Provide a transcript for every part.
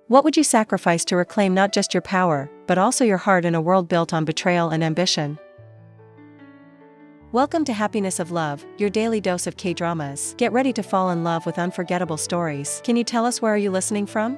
What would you sacrifice to reclaim not just your power, but also your heart in a world built on betrayal and ambition? Welcome to Happiness of Love, your daily dose of K-dramas. Get ready to fall in love with unforgettable stories. Can you tell us where are you listening from?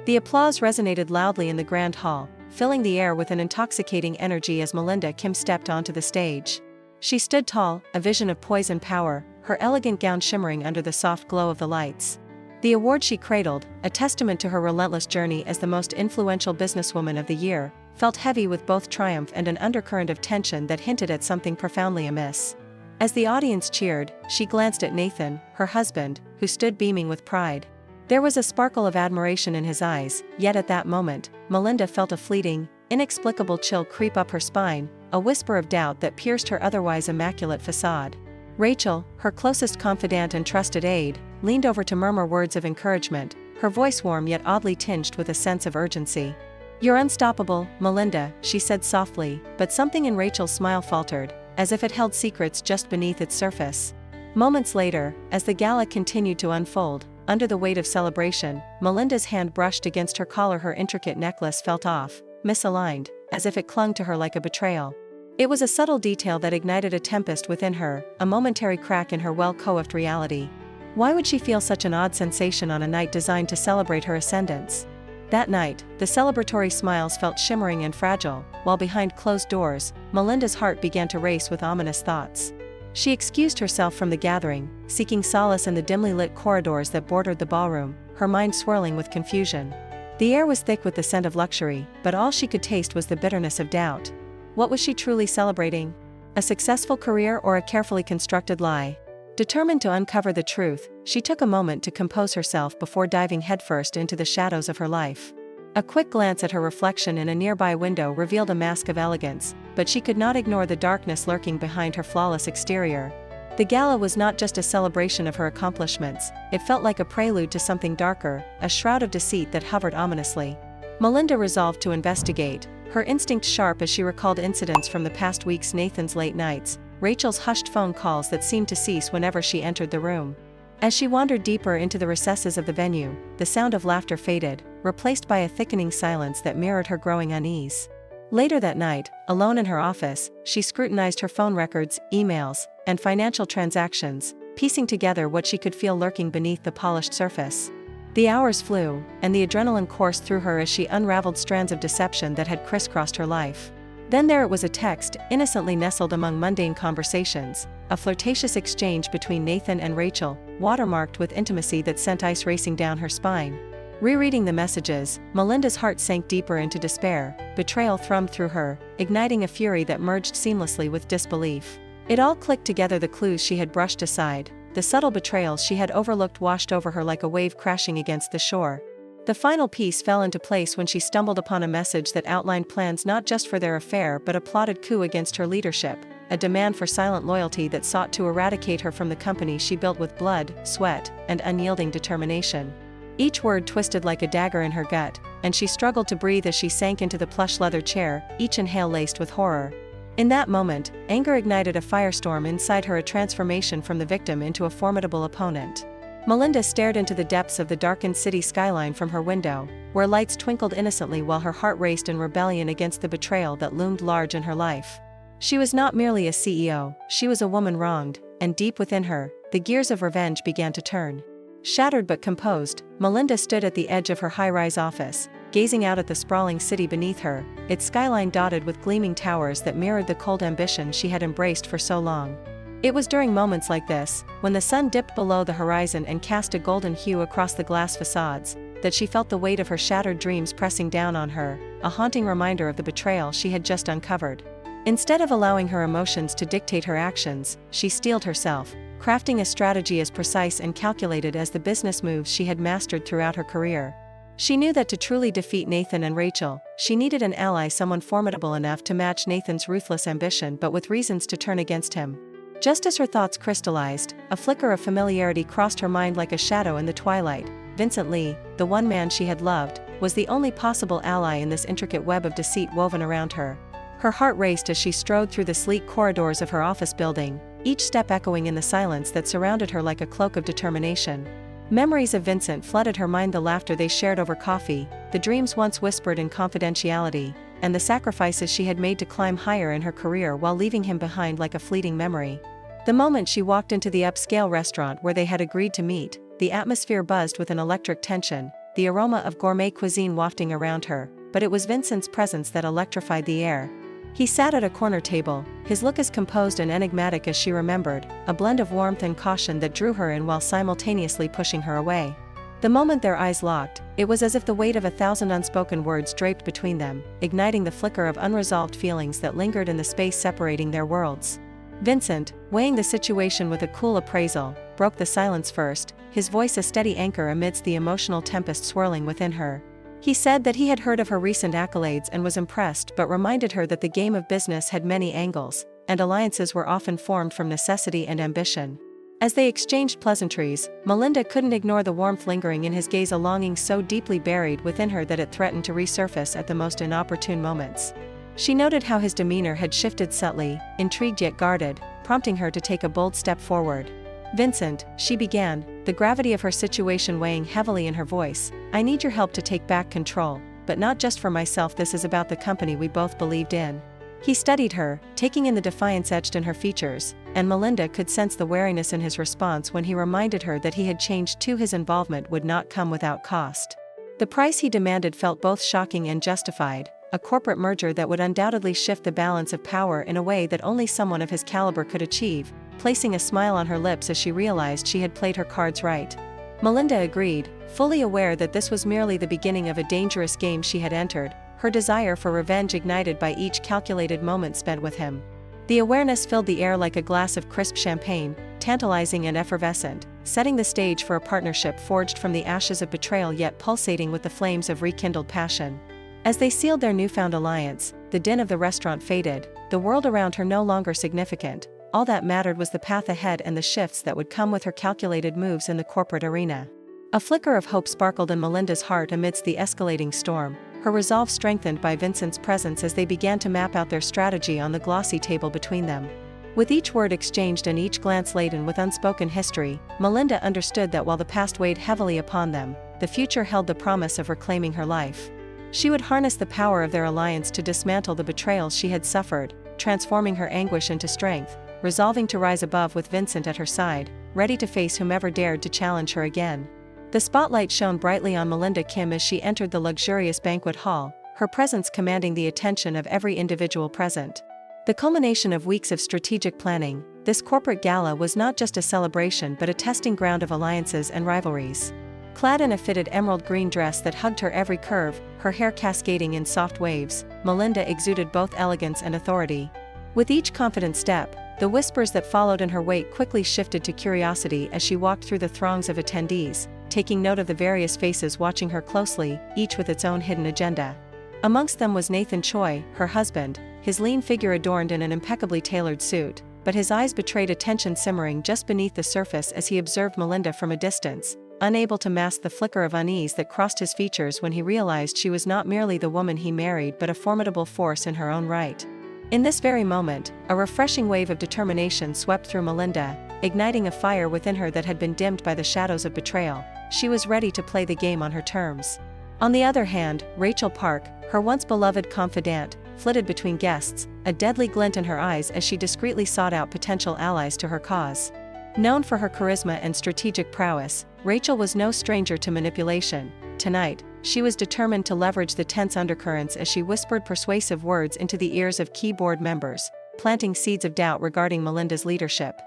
The applause resonated loudly in the grand hall, filling the air with an intoxicating energy as Melinda Kim stepped onto the stage. She stood tall, a vision of poise and power, her elegant gown shimmering under the soft glow of the lights. The award she cradled, a testament to her relentless journey as the most influential businesswoman of the year, felt heavy with both triumph and an undercurrent of tension that hinted at something profoundly amiss. As the audience cheered, she glanced at Nathan, her husband, who stood beaming with pride. There was a sparkle of admiration in his eyes, yet at that moment, Melinda felt a fleeting, inexplicable chill creep up her spine, a whisper of doubt that pierced her otherwise immaculate facade. Rachel, her closest confidant and trusted aide, leaned over to murmur words of encouragement, her voice warm yet oddly tinged with a sense of urgency. "You're unstoppable, Melinda," she said softly, but something in Rachel's smile faltered, as if it held secrets just beneath its surface. Moments later, as the gala continued to unfold, under the weight of celebration, Melinda's hand brushed against her collar. Her intricate necklace felt off, misaligned, as if it clung to her like a betrayal. It was a subtle detail that ignited a tempest within her, a momentary crack in her well-coiffed reality. Why would she feel such an odd sensation on a night designed to celebrate her ascendance? That night, the celebratory smiles felt shimmering and fragile, while behind closed doors, Melinda's heart began to race with ominous thoughts. She excused herself from the gathering, seeking solace in the dimly lit corridors that bordered the ballroom, her mind swirling with confusion. The air was thick with the scent of luxury, but all she could taste was the bitterness of doubt. What was she truly celebrating? A successful career or a carefully constructed lie? Determined to uncover the truth, she took a moment to compose herself before diving headfirst into the shadows of her life. A quick glance at her reflection in a nearby window revealed a mask of elegance, but she could not ignore the darkness lurking behind her flawless exterior. The gala was not just a celebration of her accomplishments, it felt like a prelude to something darker, a shroud of deceit that hovered ominously. Melinda resolved to investigate, her instinct sharp as she recalled incidents from the past weeks: Nathan's late nights, Rachel's hushed phone calls that seemed to cease whenever she entered the room. As she wandered deeper into the recesses of the venue, the sound of laughter faded, replaced by a thickening silence that mirrored her growing unease. Later that night, alone in her office, she scrutinized her phone records, emails, and financial transactions, piecing together what she could feel lurking beneath the polished surface. The hours flew, and the adrenaline coursed through her as she unraveled strands of deception that had crisscrossed her life. Then there it was, a text, innocently nestled among mundane conversations, a flirtatious exchange between Nathan and Rachel, watermarked with intimacy that sent ice racing down her spine. Rereading the messages, Melinda's heart sank deeper into despair. Betrayal thrummed through her, igniting a fury that merged seamlessly with disbelief. It all clicked together: the clues she had brushed aside, the subtle betrayals she had overlooked washed over her like a wave crashing against the shore. The final piece fell into place when she stumbled upon a message that outlined plans not just for their affair but a plotted coup against her leadership, a demand for silent loyalty that sought to eradicate her from the company she built with blood, sweat, and unyielding determination. Each word twisted like a dagger in her gut, and she struggled to breathe as she sank into the plush leather chair, each inhale laced with horror. In that moment, anger ignited a firestorm inside her, a transformation from the victim into a formidable opponent. Melinda stared into the depths of the darkened city skyline from her window, where lights twinkled innocently while her heart raced in rebellion against the betrayal that loomed large in her life. She was not merely a CEO, she was a woman wronged, and deep within her, the gears of revenge began to turn. Shattered but composed, Melinda stood at the edge of her high-rise office, gazing out at the sprawling city beneath her, its skyline dotted with gleaming towers that mirrored the cold ambition she had embraced for so long. It was during moments like this, when the sun dipped below the horizon and cast a golden hue across the glass facades, that she felt the weight of her shattered dreams pressing down on her, a haunting reminder of the betrayal she had just uncovered. Instead of allowing her emotions to dictate her actions, she steeled herself, crafting a strategy as precise and calculated as the business moves she had mastered throughout her career. She knew that to truly defeat Nathan and Rachel, she needed an ally, someone formidable enough to match Nathan's ruthless ambition but with reasons to turn against him. Just as her thoughts crystallized, a flicker of familiarity crossed her mind like a shadow in the twilight. Vincent Lee, the one man she had loved, was the only possible ally in this intricate web of deceit woven around her. Her heart raced as she strode through the sleek corridors of her office building, each step echoing in the silence that surrounded her like a cloak of determination. Memories of Vincent flooded her mind, the laughter they shared over coffee, the dreams once whispered in confidentiality, and the sacrifices she had made to climb higher in her career while leaving him behind like a fleeting memory. The moment she walked into the upscale restaurant where they had agreed to meet, the atmosphere buzzed with an electric tension, the aroma of gourmet cuisine wafting around her, but it was Vincent's presence that electrified the air. He sat at a corner table, his look as composed and enigmatic as she remembered, a blend of warmth and caution that drew her in while simultaneously pushing her away. The moment their eyes locked, it was as if the weight of 1,000 unspoken words draped between them, igniting the flicker of unresolved feelings that lingered in the space separating their worlds. Vincent, weighing the situation with a cool appraisal, broke the silence first, his voice a steady anchor amidst the emotional tempest swirling within her. He said that he had heard of her recent accolades and was impressed, but reminded her that the game of business had many angles, and alliances were often formed from necessity and ambition. As they exchanged pleasantries, Melinda couldn't ignore the warmth lingering in his gaze, a longing so deeply buried within her that it threatened to resurface at the most inopportune moments. She noted how his demeanor had shifted subtly, intrigued yet guarded, prompting her to take a bold step forward. "Vincent," she began, the gravity of her situation weighing heavily in her voice, "I need your help to take back control, but not just for myself. This is about the company we both believed in." He studied her, taking in the defiance etched in her features, and Melinda could sense the wariness in his response when he reminded her that he had changed too. His involvement would not come without cost. The price he demanded felt both shocking and justified, a corporate merger that would undoubtedly shift the balance of power in a way that only someone of his caliber could achieve, placing a smile on her lips as she realized she had played her cards right. Melinda agreed, fully aware that this was merely the beginning of a dangerous game she had entered, her desire for revenge ignited by each calculated moment spent with him. The awareness filled the air like a glass of crisp champagne, tantalizing and effervescent, setting the stage for a partnership forged from the ashes of betrayal yet pulsating with the flames of rekindled passion. As they sealed their newfound alliance, the din of the restaurant faded, the world around her no longer significant. All that mattered was the path ahead and the shifts that would come with her calculated moves in the corporate arena. A flicker of hope sparkled in Melinda's heart amidst the escalating storm, her resolve strengthened by Vincent's presence as they began to map out their strategy on the glossy table between them. With each word exchanged and each glance laden with unspoken history, Melinda understood that while the past weighed heavily upon them, the future held the promise of reclaiming her life. She would harness the power of their alliance to dismantle the betrayals she had suffered, transforming her anguish into strength, resolving to rise above with Vincent at her side, ready to face whomever dared to challenge her again. The spotlight shone brightly on Melinda Kim as she entered the luxurious banquet hall, her presence commanding the attention of every individual present. The culmination of weeks of strategic planning, this corporate gala was not just a celebration but a testing ground of alliances and rivalries. Clad in a fitted emerald green dress that hugged her every curve, her hair cascading in soft waves, Melinda exuded both elegance and authority. With each confident step, the whispers that followed in her wake quickly shifted to curiosity as she walked through the throngs of attendees, taking note of the various faces watching her closely, each with its own hidden agenda. Amongst them was Nathan Choi, her husband, his lean figure adorned in an impeccably tailored suit, but his eyes betrayed a tension simmering just beneath the surface as he observed Melinda from a distance, unable to mask the flicker of unease that crossed his features when he realized she was not merely the woman he married but a formidable force in her own right. In this very moment, a refreshing wave of determination swept through Melinda, igniting a fire within her that had been dimmed by the shadows of betrayal. She was ready to play the game on her terms. On the other hand, Rachel Park, her once beloved confidante, flitted between guests, a deadly glint in her eyes as she discreetly sought out potential allies to her cause. Known for her charisma and strategic prowess, Rachel was no stranger to manipulation. Tonight, she was determined to leverage the tense undercurrents as she whispered persuasive words into the ears of key board members, planting seeds of doubt regarding Melinda's leadership.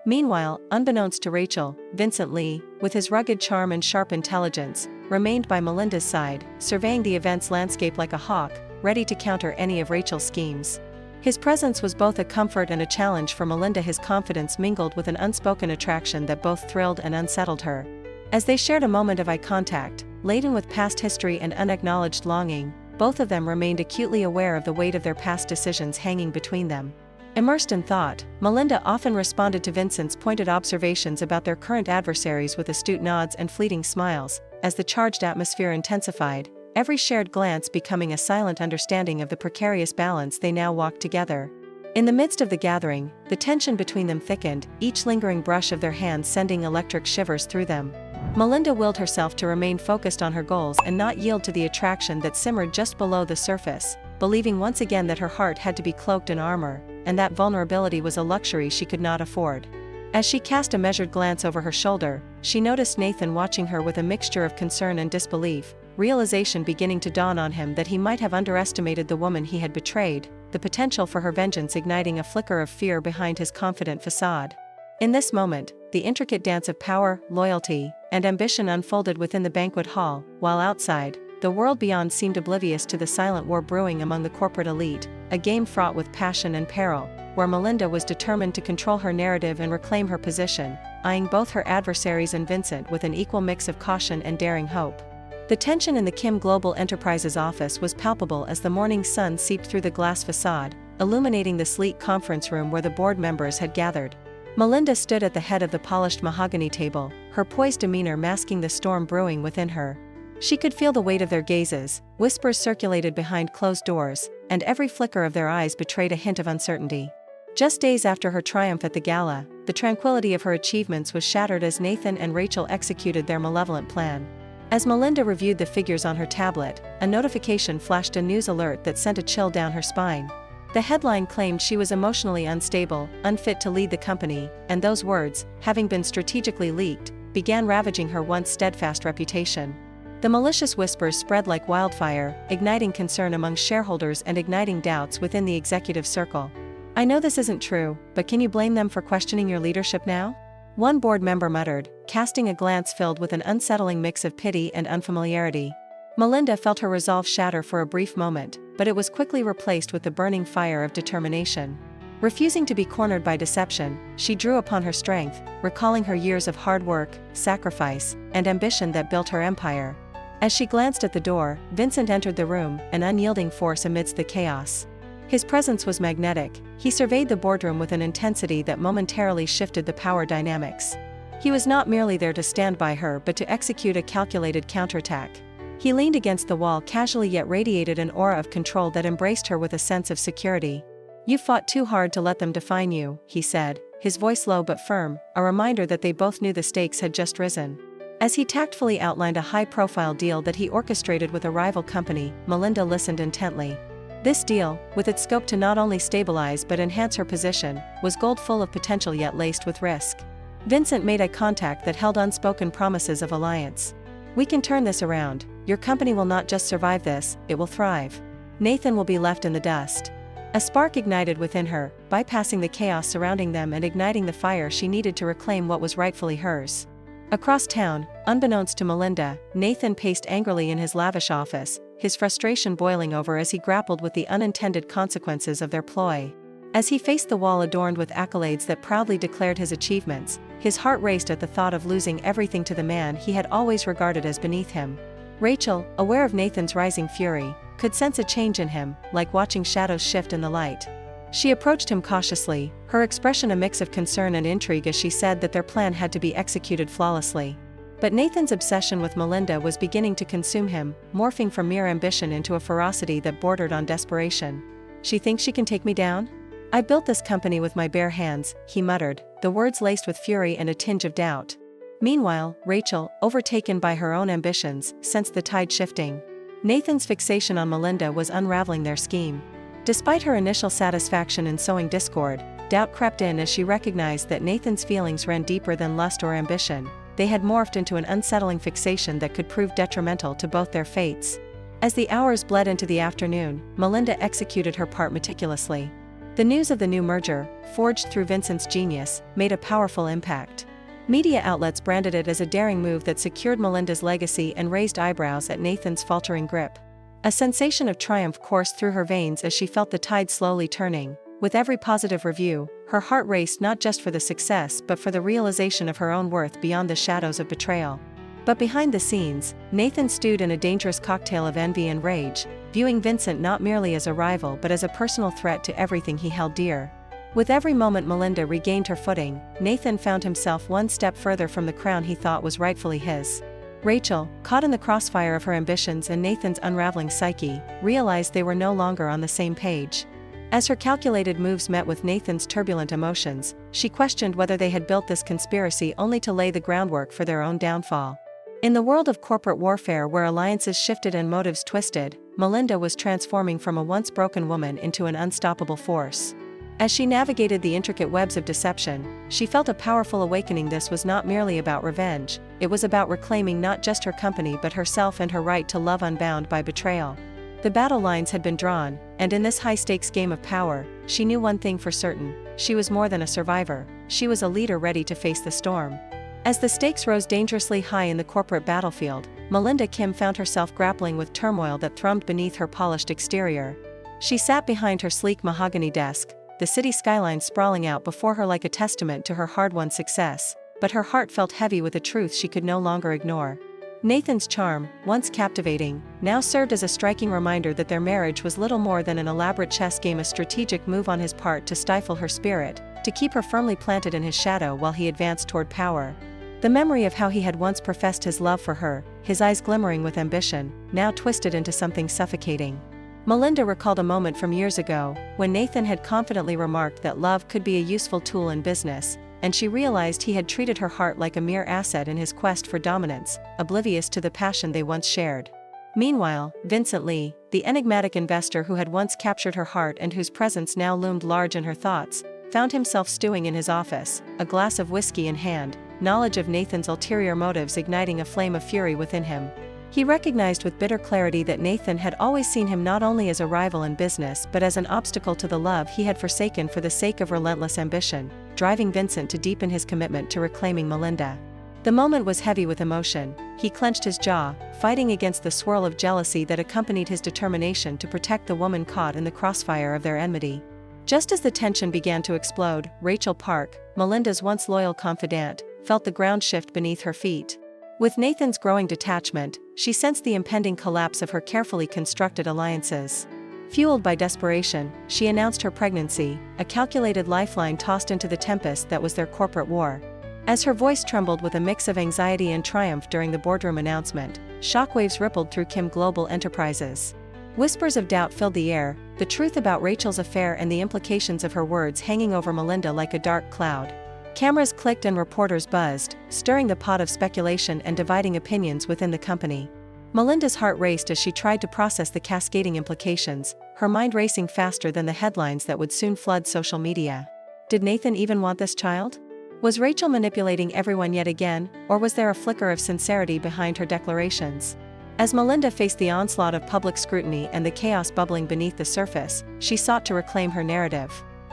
Meanwhile, unbeknownst to Rachel, Vincent Lee, with his rugged charm and sharp intelligence, remained by Melinda's side, surveying the event's landscape like a hawk, ready to counter any of Rachel's schemes. His presence was both a comfort and a challenge for Melinda. His confidence mingled with an unspoken attraction that both thrilled and unsettled her. As they shared a moment of eye contact, laden with past history and unacknowledged longing, both of them remained acutely aware of the weight of their past decisions hanging between them. Immersed in thought, Melinda often responded to Vincent's pointed observations about their current adversaries with astute nods and fleeting smiles. As the charged atmosphere intensified, every shared glance becoming a silent understanding of the precarious balance they now walked together. In the midst of the gathering, the tension between them thickened, each lingering brush of their hands sending electric shivers through them. Melinda willed herself to remain focused on her goals and not yield to the attraction that simmered just below the surface, believing once again that her heart had to be cloaked in armor, and that vulnerability was a luxury she could not afford. As she cast a measured glance over her shoulder, she noticed Nathan watching her with a mixture of concern and disbelief, realization beginning to dawn on him that he might have underestimated the woman he had betrayed, the potential for her vengeance igniting a flicker of fear behind his confident facade. In this moment, the intricate dance of power, loyalty, and ambition unfolded within the banquet hall, while outside, the world beyond seemed oblivious to the silent war brewing among the corporate elite, a game fraught with passion and peril, where Melinda was determined to control her narrative and reclaim her position, eyeing both her adversaries and Vincent with an equal mix of caution and daring hope. The tension in the Kim Global Enterprises office was palpable as the morning sun seeped through the glass facade, illuminating the sleek conference room where the board members had gathered. Melinda stood at the head of the polished mahogany table, her poised demeanor masking the storm brewing within her. She could feel the weight of their gazes, whispers circulated behind closed doors, and every flicker of their eyes betrayed a hint of uncertainty. Just days after her triumph at the gala, the tranquility of her achievements was shattered as Nathan and Rachel executed their malevolent plan. As Melinda reviewed the figures on her tablet, a notification flashed, a news alert that sent a chill down her spine. The headline claimed she was emotionally unstable, unfit to lead the company, and those words, having been strategically leaked, began ravaging her once steadfast reputation. The malicious whispers spread like wildfire, igniting concern among shareholders and igniting doubts within the executive circle. "I know this isn't true, but can you blame them for questioning your leadership now?" One board member muttered, casting a glance filled with an unsettling mix of pity and unfamiliarity. Melinda felt her resolve shatter for a brief moment, but it was quickly replaced with the burning fire of determination. Refusing to be cornered by deception, she drew upon her strength, recalling her years of hard work, sacrifice, and ambition that built her empire. As she glanced at the door, Vincent entered the room, an unyielding force amidst the chaos. His presence was magnetic. He surveyed the boardroom with an intensity that momentarily shifted the power dynamics. He was not merely there to stand by her but to execute a calculated counterattack. He leaned against the wall casually yet radiated an aura of control that embraced her with a sense of security. "You fought too hard to let them define you," he said, his voice low but firm, a reminder that they both knew the stakes had just risen. As he tactfully outlined a high-profile deal that he orchestrated with a rival company, Melinda listened intently. This deal, with its scope to not only stabilize but enhance her position, was gold full of potential yet laced with risk. Vincent made eye contact that held unspoken promises of alliance. "We can turn this around. Your company will not just survive this, it will thrive. Nathan will be left in the dust." A spark ignited within her, bypassing the chaos surrounding them and igniting the fire she needed to reclaim what was rightfully hers. Across town, unbeknownst to Melinda, Nathan paced angrily in his lavish office, his frustration boiling over as he grappled with the unintended consequences of their ploy. As he faced the wall adorned with accolades that proudly declared his achievements, his heart raced at the thought of losing everything to the man he had always regarded as beneath him. Rachel, aware of Nathan's rising fury, could sense a change in him, like watching shadows shift in the light. She approached him cautiously, her expression a mix of concern and intrigue as she said that their plan had to be executed flawlessly. But Nathan's obsession with Melinda was beginning to consume him, morphing from mere ambition into a ferocity that bordered on desperation. "She thinks she can take me down? I built this company with my bare hands," he muttered, the words laced with fury and a tinge of doubt. Meanwhile, Rachel, overtaken by her own ambitions, sensed the tide shifting. Nathan's fixation on Melinda was unraveling their scheme. Despite her initial satisfaction in sowing discord, doubt crept in as she recognized that Nathan's feelings ran deeper than lust or ambition. They had morphed into an unsettling fixation that could prove detrimental to both their fates. As the hours bled into the afternoon, Melinda executed her part meticulously. The news of the new merger, forged through Vincent's genius, made a powerful impact. Media outlets branded it as a daring move that secured Melinda's legacy and raised eyebrows at Nathan's faltering grip. A sensation of triumph coursed through her veins as she felt the tide slowly turning. With every positive review, her heart raced not just for the success but for the realization of her own worth beyond the shadows of betrayal. But behind the scenes, Nathan stewed in a dangerous cocktail of envy and rage, viewing Vincent not merely as a rival but as a personal threat to everything he held dear. With every moment Melinda regained her footing, Nathan found himself one step further from the crown he thought was rightfully his. Rachel, caught in the crossfire of her ambitions and Nathan's unraveling psyche, realized they were no longer on the same page. As her calculated moves met with Nathan's turbulent emotions, she questioned whether they had built this conspiracy only to lay the groundwork for their own downfall. In the world of corporate warfare where alliances shifted and motives twisted, Melinda was transforming from a once broken woman into an unstoppable force. As she navigated the intricate webs of deception, she felt a powerful awakening. This was not merely about revenge, it was about reclaiming not just her company but herself and her right to love unbound by betrayal. The battle lines had been drawn, and in this high-stakes game of power, she knew one thing for certain: she was more than a survivor, she was a leader ready to face the storm. As the stakes rose dangerously high in the corporate battlefield, Melinda Kim found herself grappling with turmoil that thrummed beneath her polished exterior. She sat behind her sleek mahogany desk, the city skyline sprawling out before her like a testament to her hard-won success, but her heart felt heavy with a truth she could no longer ignore. Nathan's charm, once captivating, now served as a striking reminder that their marriage was little more than an elaborate chess game, a strategic move on his part to stifle her spirit, to keep her firmly planted in his shadow while he advanced toward power. The memory of how he had once professed his love for her, his eyes glimmering with ambition, now twisted into something suffocating. Melinda recalled a moment from years ago, when Nathan had confidently remarked that love could be a useful tool in business, and she realized he had treated her heart like a mere asset in his quest for dominance, oblivious to the passion they once shared. Meanwhile, Vincent Lee, the enigmatic investor who had once captured her heart and whose presence now loomed large in her thoughts, found himself stewing in his office, a glass of whiskey in hand, knowledge of Nathan's ulterior motives igniting a flame of fury within him. He recognized with bitter clarity that Nathan had always seen him not only as a rival in business but as an obstacle to the love he had forsaken for the sake of relentless ambition, driving Vincent to deepen his commitment to reclaiming Melinda. The moment was heavy with emotion. He clenched his jaw, fighting against the swirl of jealousy that accompanied his determination to protect the woman caught in the crossfire of their enmity. Just as the tension began to explode, Rachel Park, Melinda's once loyal confidant, felt the ground shift beneath her feet. With Nathan's growing detachment, she sensed the impending collapse of her carefully constructed alliances. Fueled by desperation, she announced her pregnancy, a calculated lifeline tossed into the tempest that was their corporate war. As her voice trembled with a mix of anxiety and triumph during the boardroom announcement, shockwaves rippled through Kim Global Enterprises. Whispers of doubt filled the air, the truth about Rachel's affair and the implications of her words hanging over Melinda like a dark cloud. Cameras clicked and reporters buzzed, stirring the pot of speculation and dividing opinions within the company. Melinda's heart raced as she tried to process the cascading implications, her mind racing faster than the headlines that would soon flood social media. Did Nathan even want this child? Was Rachel manipulating everyone yet again, or was there a flicker of sincerity behind her declarations? As Melinda faced the onslaught of public scrutiny and the chaos bubbling beneath the surface, she sought to reclaim her narrative.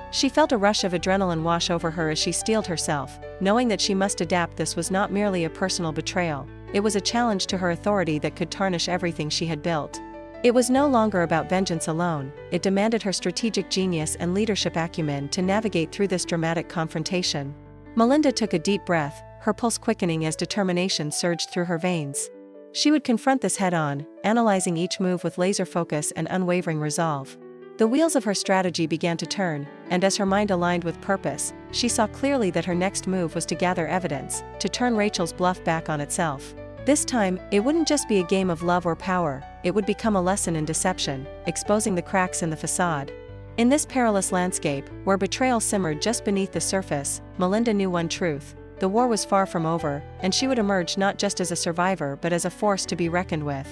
She felt a rush of adrenaline wash over her as she steeled herself, knowing that she must adapt. This was not merely a personal betrayal, it was a challenge to her authority that could tarnish everything she had built. It was no longer about vengeance alone, it demanded her strategic genius and leadership acumen to navigate through this dramatic confrontation. Melinda took a deep breath, her pulse quickening as determination surged through her veins. She would confront this head-on, analyzing each move with laser focus and unwavering resolve. The wheels of her strategy began to turn, and as her mind aligned with purpose, she saw clearly that her next move was to gather evidence, to turn Rachel's bluff back on itself. This time, it wouldn't just be a game of love or power, it would become a lesson in deception, exposing the cracks in the facade. In this perilous landscape, where betrayal simmered just beneath the surface, Melinda knew one truth: the war was far from over, and she would emerge not just as a survivor but as a force to be reckoned with.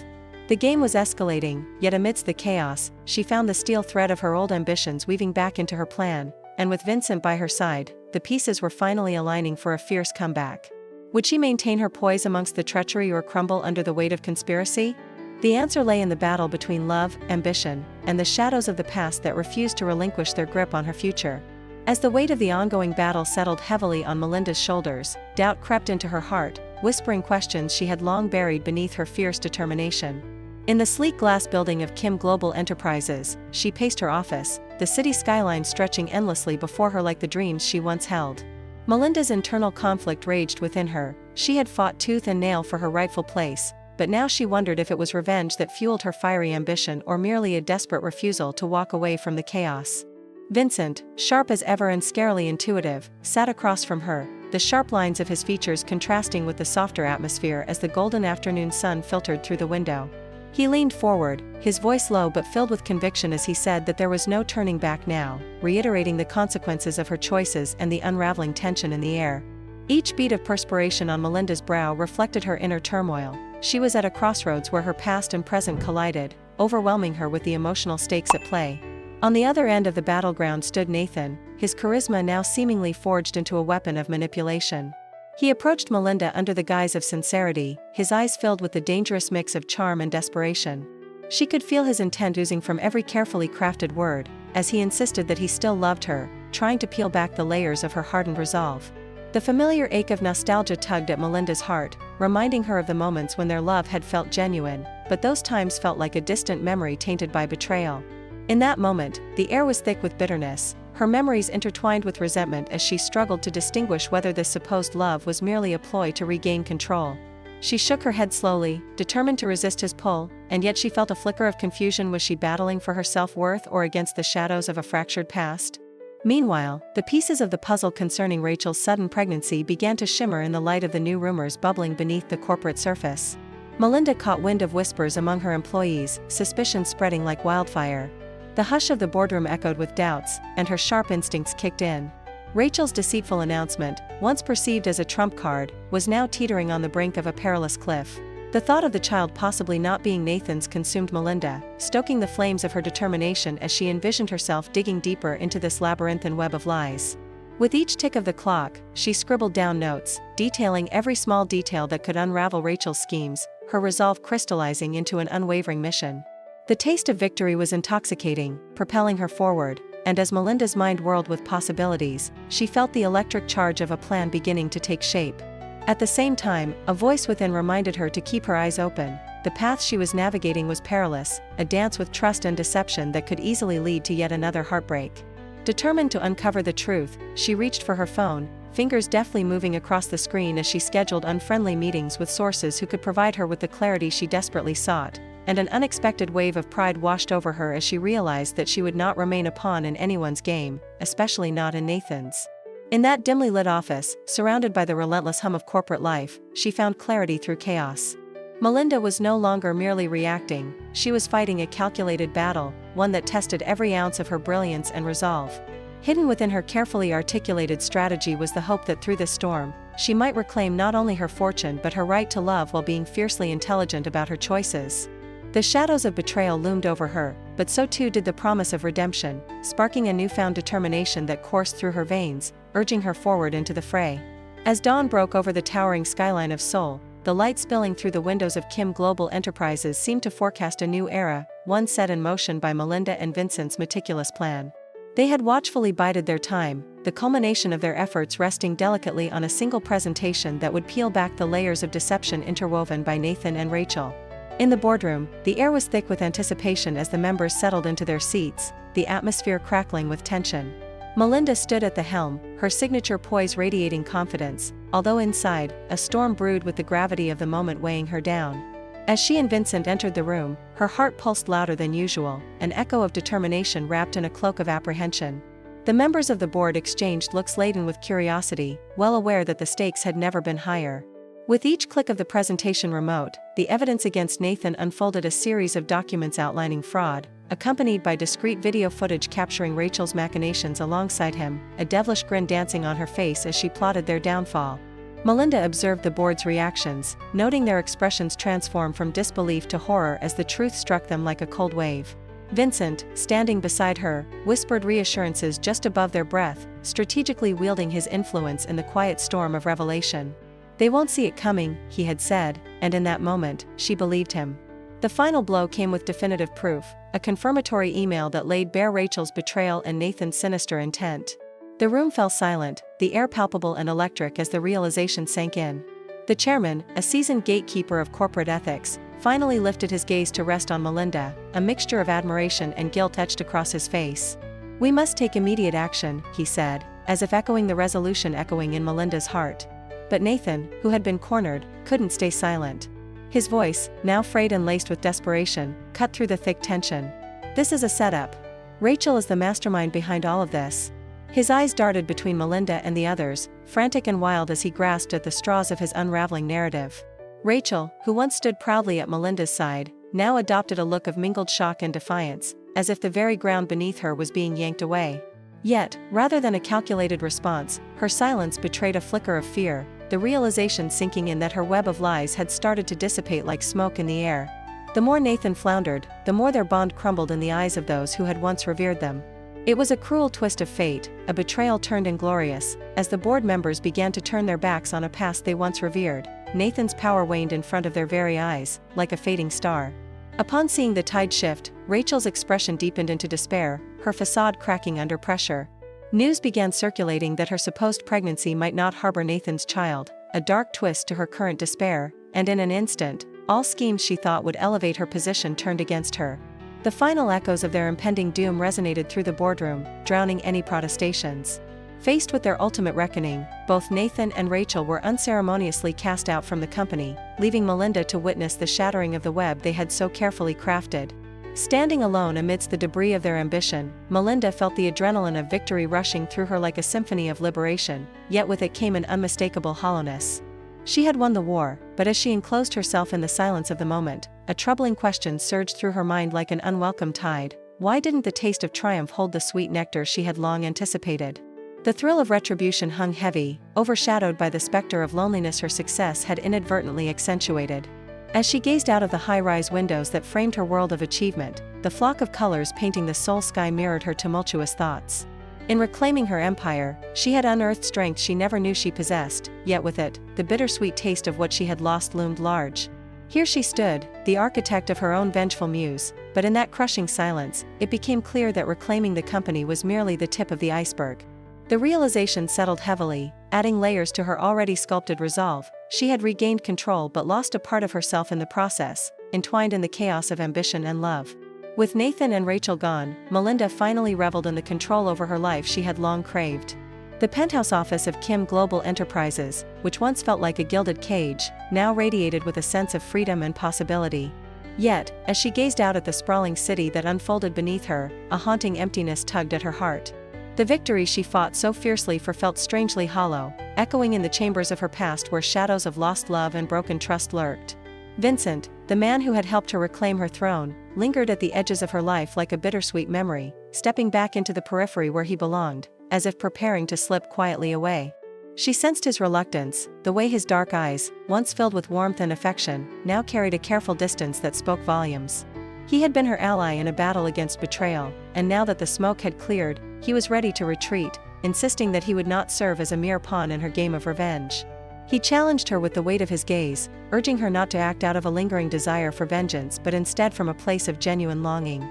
The game was escalating, yet amidst the chaos, she found the steel thread of her old ambitions weaving back into her plan, and with Vincent by her side, the pieces were finally aligning for a fierce comeback. Would she maintain her poise amongst the treachery or crumble under the weight of conspiracy? The answer lay in the battle between love, ambition, and the shadows of the past that refused to relinquish their grip on her future. As the weight of the ongoing battle settled heavily on Melinda's shoulders, doubt crept into her heart, whispering questions she had long buried beneath her fierce determination. In the sleek glass building of Kim Global Enterprises, she paced her office, the city skyline stretching endlessly before her like the dreams she once held. Melinda's internal conflict raged within her. She had fought tooth and nail for her rightful place, but now she wondered if it was revenge that fueled her fiery ambition or merely a desperate refusal to walk away from the chaos. Vincent, sharp as ever and scarily intuitive, sat across from her, the sharp lines of his features contrasting with the softer atmosphere as the golden afternoon sun filtered through the window. He leaned forward, his voice low but filled with conviction as he said that there was no turning back now, reiterating the consequences of her choices and the unraveling tension in the air. Each bead of perspiration on Melinda's brow reflected her inner turmoil. She was at a crossroads where her past and present collided, overwhelming her with the emotional stakes at play. On the other end of the battleground stood Nathan, his charisma now seemingly forged into a weapon of manipulation. He approached Melinda under the guise of sincerity, his eyes filled with the dangerous mix of charm and desperation. She could feel his intent oozing from every carefully crafted word, as he insisted that he still loved her, trying to peel back the layers of her hardened resolve. The familiar ache of nostalgia tugged at Melinda's heart, reminding her of the moments when their love had felt genuine, but those times felt like a distant memory tainted by betrayal. In that moment, the air was thick with bitterness, her memories intertwined with resentment as she struggled to distinguish whether this supposed love was merely a ploy to regain control. She shook her head slowly, determined to resist his pull, and yet she felt a flicker of confusion. Was she battling for her self-worth or against the shadows of a fractured past? Meanwhile, the pieces of the puzzle concerning Rachel's sudden pregnancy began to shimmer in the light of the new rumors bubbling beneath the corporate surface. Melinda caught wind of whispers among her employees, suspicion spreading like wildfire. The hush of the boardroom echoed with doubts, and her sharp instincts kicked in. Rachel's deceitful announcement, once perceived as a trump card, was now teetering on the brink of a perilous cliff. The thought of the child possibly not being Nathan's consumed Melinda, stoking the flames of her determination as she envisioned herself digging deeper into this labyrinthine web of lies. With each tick of the clock, she scribbled down notes, detailing every small detail that could unravel Rachel's schemes, her resolve crystallizing into an unwavering mission. The taste of victory was intoxicating, propelling her forward, and as Melinda's mind whirled with possibilities, she felt the electric charge of a plan beginning to take shape. At the same time, a voice within reminded her to keep her eyes open. The path she was navigating was perilous, a dance with trust and deception that could easily lead to yet another heartbreak. Determined to uncover the truth, she reached for her phone, fingers deftly moving across the screen as she scheduled unfriendly meetings with sources who could provide her with the clarity she desperately sought. And an unexpected wave of pride washed over her as she realized that she would not remain a pawn in anyone's game, especially not in Nathan's. In that dimly lit office, surrounded by the relentless hum of corporate life, she found clarity through chaos. Melinda was no longer merely reacting, she was fighting a calculated battle, one that tested every ounce of her brilliance and resolve. Hidden within her carefully articulated strategy was the hope that through this storm, she might reclaim not only her fortune but her right to love while being fiercely intelligent about her choices. The shadows of betrayal loomed over her, but so too did the promise of redemption, sparking a newfound determination that coursed through her veins, urging her forward into the fray. As dawn broke over the towering skyline of Seoul, the light spilling through the windows of Kim Global Enterprises seemed to forecast a new era, one set in motion by Melinda and Vincent's meticulous plan. They had watchfully bided their time, the culmination of their efforts resting delicately on a single presentation that would peel back the layers of deception interwoven by Nathan and Rachel. In the boardroom, the air was thick with anticipation as the members settled into their seats, the atmosphere crackling with tension. Melinda stood at the helm, her signature poise radiating confidence, although inside, a storm brewed with the gravity of the moment weighing her down. As she and Vincent entered the room, her heart pulsed louder than usual, an echo of determination wrapped in a cloak of apprehension. The members of the board exchanged looks laden with curiosity, well aware that the stakes had never been higher. With each click of the presentation remote, the evidence against Nathan unfolded a series of documents outlining fraud, accompanied by discreet video footage capturing Rachel's machinations alongside him, a devilish grin dancing on her face as she plotted their downfall. Melinda observed the board's reactions, noting their expressions transform from disbelief to horror as the truth struck them like a cold wave. Vincent, standing beside her, whispered reassurances just above their breath, strategically wielding his influence in the quiet storm of revelation. "They won't see it coming," he had said, and in that moment, she believed him. The final blow came with definitive proof, a confirmatory email that laid bare Rachel's betrayal and Nathan's sinister intent. The room fell silent, the air palpable and electric as the realization sank in. The chairman, a seasoned gatekeeper of corporate ethics, finally lifted his gaze to rest on Melinda, a mixture of admiration and guilt etched across his face. "We must take immediate action," he said, as if echoing the resolution echoing in Melinda's heart. But Nathan, who had been cornered, couldn't stay silent. His voice, now frayed and laced with desperation, cut through the thick tension. "This is a setup. Rachel is the mastermind behind all of this." His eyes darted between Melinda and the others, frantic and wild as he grasped at the straws of his unraveling narrative. Rachel, who once stood proudly at Melinda's side, now adopted a look of mingled shock and defiance, as if the very ground beneath her was being yanked away. Yet, rather than a calculated response, her silence betrayed a flicker of fear, the realization sinking in that her web of lies had started to dissipate like smoke in the air. The more Nathan floundered, the more their bond crumbled in the eyes of those who had once revered them. It was a cruel twist of fate, a betrayal turned inglorious. As the board members began to turn their backs on a past they once revered, Nathan's power waned in front of their very eyes, like a fading star. Upon seeing the tide shift, Rachel's expression deepened into despair, her facade cracking under pressure. News began circulating that her supposed pregnancy might not harbor Nathan's child, a dark twist to her current despair, and in an instant, all schemes she thought would elevate her position turned against her. The final echoes of their impending doom resonated through the boardroom, drowning any protestations. Faced with their ultimate reckoning, both Nathan and Rachel were unceremoniously cast out from the company, leaving Melinda to witness the shattering of the web they had so carefully crafted. Standing alone amidst the debris of their ambition, Melinda felt the adrenaline of victory rushing through her like a symphony of liberation, yet with it came an unmistakable hollowness. She had won the war, but as she enclosed herself in the silence of the moment, a troubling question surged through her mind like an unwelcome tide. Why didn't the taste of triumph hold the sweet nectar she had long anticipated? The thrill of retribution hung heavy, overshadowed by the specter of loneliness her success had inadvertently accentuated. As she gazed out of the high-rise windows that framed her world of achievement, the flock of colors painting the soul sky mirrored her tumultuous thoughts. In reclaiming her empire, she had unearthed strength she never knew she possessed, yet with it, the bittersweet taste of what she had lost loomed large. Here she stood, the architect of her own vengeful muse, but in that crushing silence, it became clear that reclaiming the company was merely the tip of the iceberg. The realization settled heavily, adding layers to her already sculpted resolve. She had regained control but lost a part of herself in the process, entwined in the chaos of ambition and love. With Nathan and Rachel gone, Melinda finally reveled in the control over her life she had long craved. The penthouse office of Kim Global Enterprises, which once felt like a gilded cage, now radiated with a sense of freedom and possibility. Yet, as she gazed out at the sprawling city that unfolded beneath her, a haunting emptiness tugged at her heart. The victory she fought so fiercely for felt strangely hollow, echoing in the chambers of her past where shadows of lost love and broken trust lurked. Vincent, the man who had helped her reclaim her throne, lingered at the edges of her life like a bittersweet memory, stepping back into the periphery where he belonged, as if preparing to slip quietly away. She sensed his reluctance, the way his dark eyes, once filled with warmth and affection, now carried a careful distance that spoke volumes. He had been her ally in a battle against betrayal, and now that the smoke had cleared, he was ready to retreat, insisting that he would not serve as a mere pawn in her game of revenge. He challenged her with the weight of his gaze, urging her not to act out of a lingering desire for vengeance but instead from a place of genuine longing.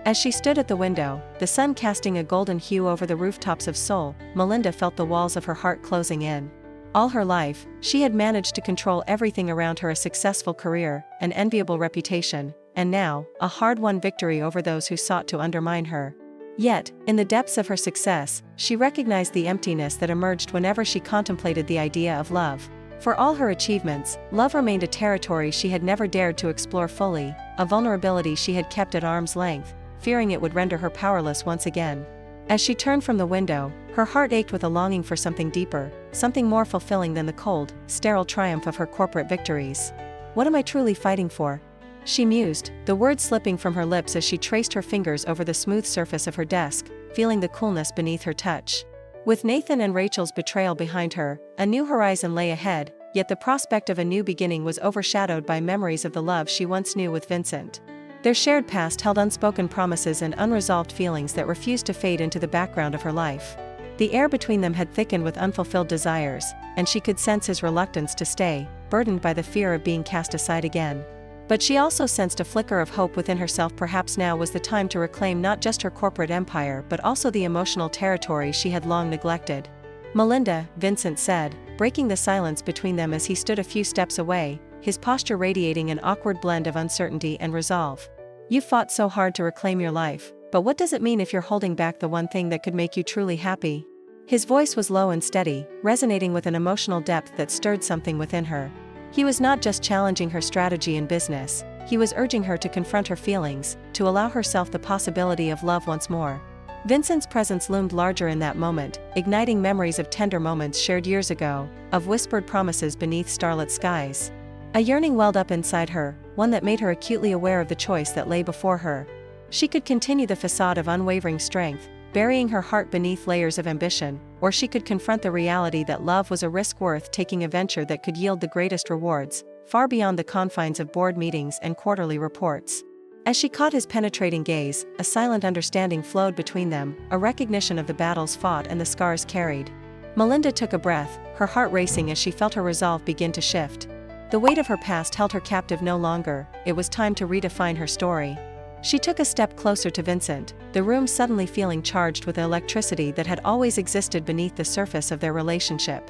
As she stood at the window, the sun casting a golden hue over the rooftops of Seoul, Melinda felt the walls of her heart closing in. All her life, she had managed to control everything around her: a successful career, an enviable reputation, and now, a hard-won victory over those who sought to undermine her. Yet, in the depths of her success, she recognized the emptiness that emerged whenever she contemplated the idea of love. For all her achievements, love remained a territory she had never dared to explore fully, a vulnerability she had kept at arm's length, fearing it would render her powerless once again. As she turned from the window, her heart ached with a longing for something deeper, something more fulfilling than the cold, sterile triumph of her corporate victories. What am I truly fighting for? She mused, the words slipping from her lips as she traced her fingers over the smooth surface of her desk, feeling the coolness beneath her touch. With Nathan and Rachel's betrayal behind her, a new horizon lay ahead, yet the prospect of a new beginning was overshadowed by memories of the love she once knew with Vincent. Their shared past held unspoken promises and unresolved feelings that refused to fade into the background of her life. The air between them had thickened with unfulfilled desires, and she could sense his reluctance to stay, burdened by the fear of being cast aside again. But she also sensed a flicker of hope within herself. Perhaps now was the time to reclaim not just her corporate empire but also the emotional territory she had long neglected. "Melinda," Vincent said, breaking the silence between them as he stood a few steps away, his posture radiating an awkward blend of uncertainty and resolve. "You fought so hard to reclaim your life, but what does it mean if you're holding back the one thing that could make you truly happy?" His voice was low and steady, resonating with an emotional depth that stirred something within her. He was not just challenging her strategy in business, he was urging her to confront her feelings, to allow herself the possibility of love once more. Vincent's presence loomed larger in that moment, igniting memories of tender moments shared years ago, of whispered promises beneath starlit skies. A yearning welled up inside her, one that made her acutely aware of the choice that lay before her. She could continue the facade of unwavering strength, burying her heart beneath layers of ambition, or she could confront the reality that love was a risk worth taking, a venture that could yield the greatest rewards, far beyond the confines of board meetings and quarterly reports. As she caught his penetrating gaze, a silent understanding flowed between them, a recognition of the battles fought and the scars carried. Melinda took a breath, her heart racing as she felt her resolve begin to shift. The weight of her past held her captive no longer, it was time to redefine her story. She took a step closer to Vincent, the room suddenly feeling charged with the electricity that had always existed beneath the surface of their relationship.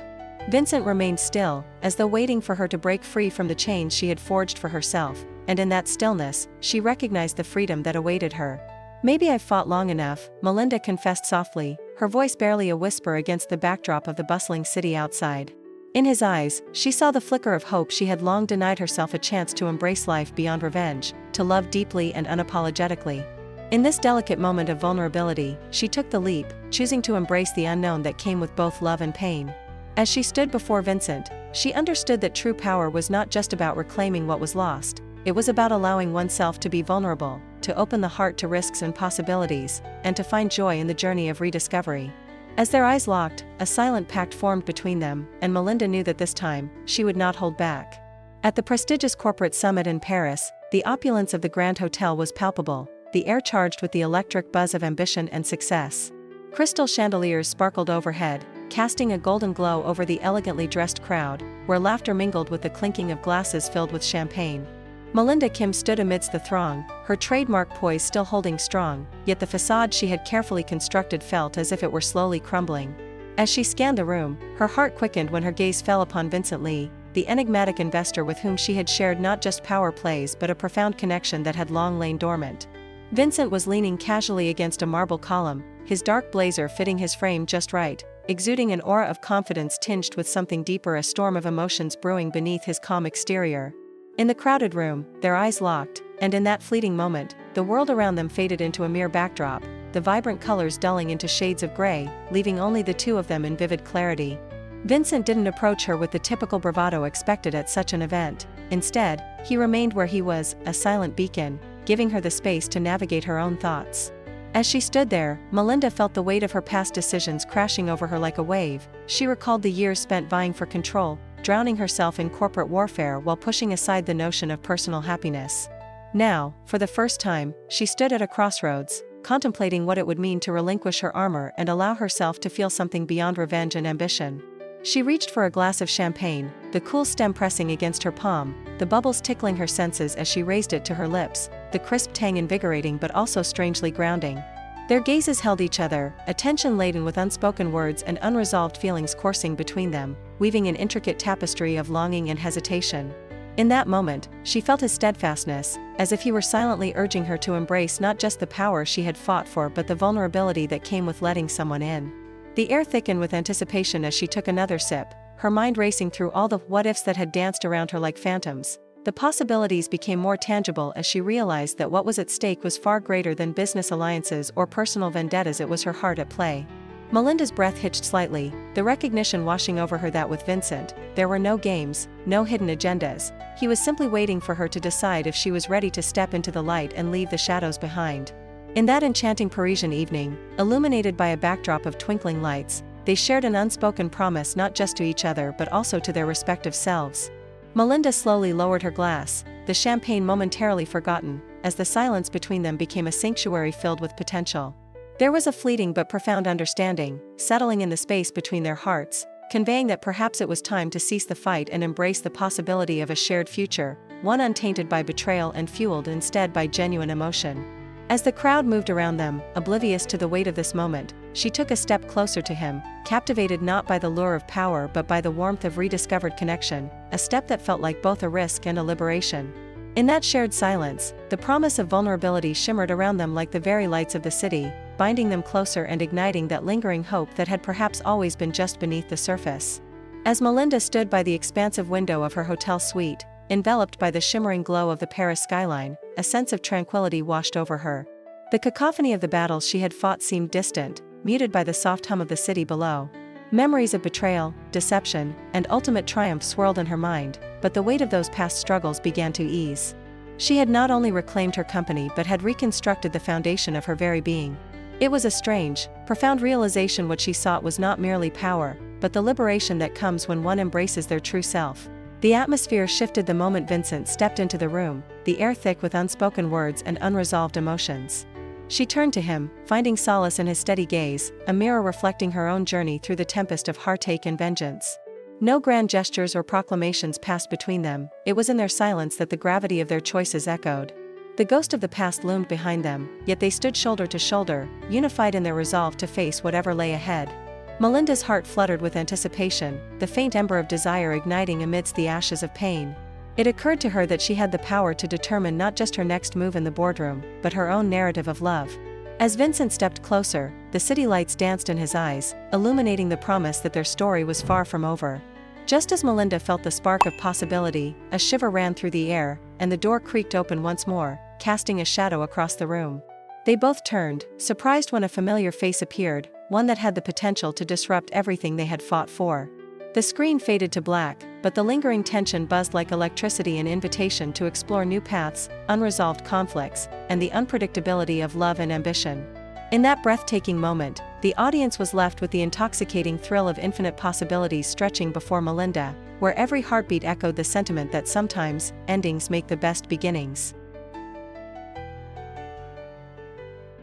Vincent remained still, as though waiting for her to break free from the chains she had forged for herself, and in that stillness, she recognized the freedom that awaited her. "Maybe I've fought long enough," Melinda confessed softly, her voice barely a whisper against the backdrop of the bustling city outside. In his eyes, she saw the flicker of hope. She had long denied herself a chance to embrace life beyond revenge, to love deeply and unapologetically. In this delicate moment of vulnerability, she took the leap, choosing to embrace the unknown that came with both love and pain. As she stood before Vincent, she understood that true power was not just about reclaiming what was lost, it was about allowing oneself to be vulnerable, to open the heart to risks and possibilities, and to find joy in the journey of rediscovery. As their eyes locked, a silent pact formed between them, and Melinda knew that this time, she would not hold back. At the prestigious corporate summit in Paris, the opulence of the Grand Hotel was palpable, the air charged with the electric buzz of ambition and success. Crystal chandeliers sparkled overhead, casting a golden glow over the elegantly dressed crowd, where laughter mingled with the clinking of glasses filled with champagne. Melinda Kim stood amidst the throng, her trademark poise still holding strong, yet the facade she had carefully constructed felt as if it were slowly crumbling. As she scanned the room, her heart quickened when her gaze fell upon Vincent Lee, the enigmatic investor with whom she had shared not just power plays but a profound connection that had long lain dormant. Vincent was leaning casually against a marble column, his dark blazer fitting his frame just right, exuding an aura of confidence tinged with something deeper, a storm of emotions brewing beneath his calm exterior. In the crowded room, their eyes locked, and in that fleeting moment, the world around them faded into a mere backdrop, the vibrant colors dulling into shades of gray, leaving only the two of them in vivid clarity. Vincent didn't approach her with the typical bravado expected at such an event. Instead, he remained where he was, a silent beacon, giving her the space to navigate her own thoughts. As she stood there, Melinda felt the weight of her past decisions crashing over her like a wave. She recalled the years spent vying for control, drowning herself in corporate warfare while pushing aside the notion of personal happiness. Now, for the first time, she stood at a crossroads, contemplating what it would mean to relinquish her armor and allow herself to feel something beyond revenge and ambition. She reached for a glass of champagne, the cool stem pressing against her palm, the bubbles tickling her senses as she raised it to her lips, the crisp tang invigorating but also strangely grounding. Their gazes held each other, attention laden with unspoken words and unresolved feelings coursing between them, weaving an intricate tapestry of longing and hesitation. In that moment, she felt his steadfastness, as if he were silently urging her to embrace not just the power she had fought for but the vulnerability that came with letting someone in. The air thickened with anticipation as she took another sip, her mind racing through all the what-ifs that had danced around her like phantoms. The possibilities became more tangible as she realized that what was at stake was far greater than business alliances or personal vendettas. It was her heart at play. Melinda's breath hitched slightly, the recognition washing over her that with Vincent, there were no games, no hidden agendas. He was simply waiting for her to decide if she was ready to step into the light and leave the shadows behind. In that enchanting Parisian evening, illuminated by a backdrop of twinkling lights, they shared an unspoken promise not just to each other but also to their respective selves. Melinda slowly lowered her glass, the champagne momentarily forgotten, as the silence between them became a sanctuary filled with potential. There was a fleeting but profound understanding, settling in the space between their hearts, conveying that perhaps it was time to cease the fight and embrace the possibility of a shared future, one untainted by betrayal and fueled instead by genuine emotion. As the crowd moved around them, oblivious to the weight of this moment, she took a step closer to him, captivated not by the lure of power but by the warmth of rediscovered connection, a step that felt like both a risk and a liberation. In that shared silence, the promise of vulnerability shimmered around them like the very lights of the city, binding them closer and igniting that lingering hope that had perhaps always been just beneath the surface. As Melinda stood by the expansive window of her hotel suite, enveloped by the shimmering glow of the Paris skyline, a sense of tranquility washed over her. The cacophony of the battles she had fought seemed distant, muted by the soft hum of the city below. Memories of betrayal, deception, and ultimate triumph swirled in her mind, but the weight of those past struggles began to ease. She had not only reclaimed her company but had reconstructed the foundation of her very being. It was a strange, profound realization. What she sought was not merely power, but the liberation that comes when one embraces their true self. The atmosphere shifted the moment Vincent stepped into the room, the air thick with unspoken words and unresolved emotions. She turned to him, finding solace in his steady gaze, a mirror reflecting her own journey through the tempest of heartache and vengeance. No grand gestures or proclamations passed between them, it was in their silence that the gravity of their choices echoed. The ghost of the past loomed behind them, yet they stood shoulder to shoulder, unified in their resolve to face whatever lay ahead. Melinda's heart fluttered with anticipation, the faint ember of desire igniting amidst the ashes of pain. It occurred to her that she had the power to determine not just her next move in the boardroom, but her own narrative of love. As Vincent stepped closer, the city lights danced in his eyes, illuminating the promise that their story was far from over. Just as Melinda felt the spark of possibility, a shiver ran through the air, and the door creaked open once more, casting a shadow across the room. They both turned, surprised when a familiar face appeared, one that had the potential to disrupt everything they had fought for. The screen faded to black, but the lingering tension buzzed like electricity, an invitation to explore new paths, unresolved conflicts, and the unpredictability of love and ambition. In that breathtaking moment, the audience was left with the intoxicating thrill of infinite possibilities stretching before Melinda, where every heartbeat echoed the sentiment that sometimes, endings make the best beginnings.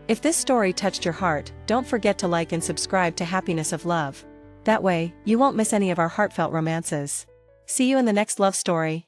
If this story touched your heart, don't forget to like and subscribe to Happiness of Love. That way, you won't miss any of our heartfelt romances. See you in the next love story.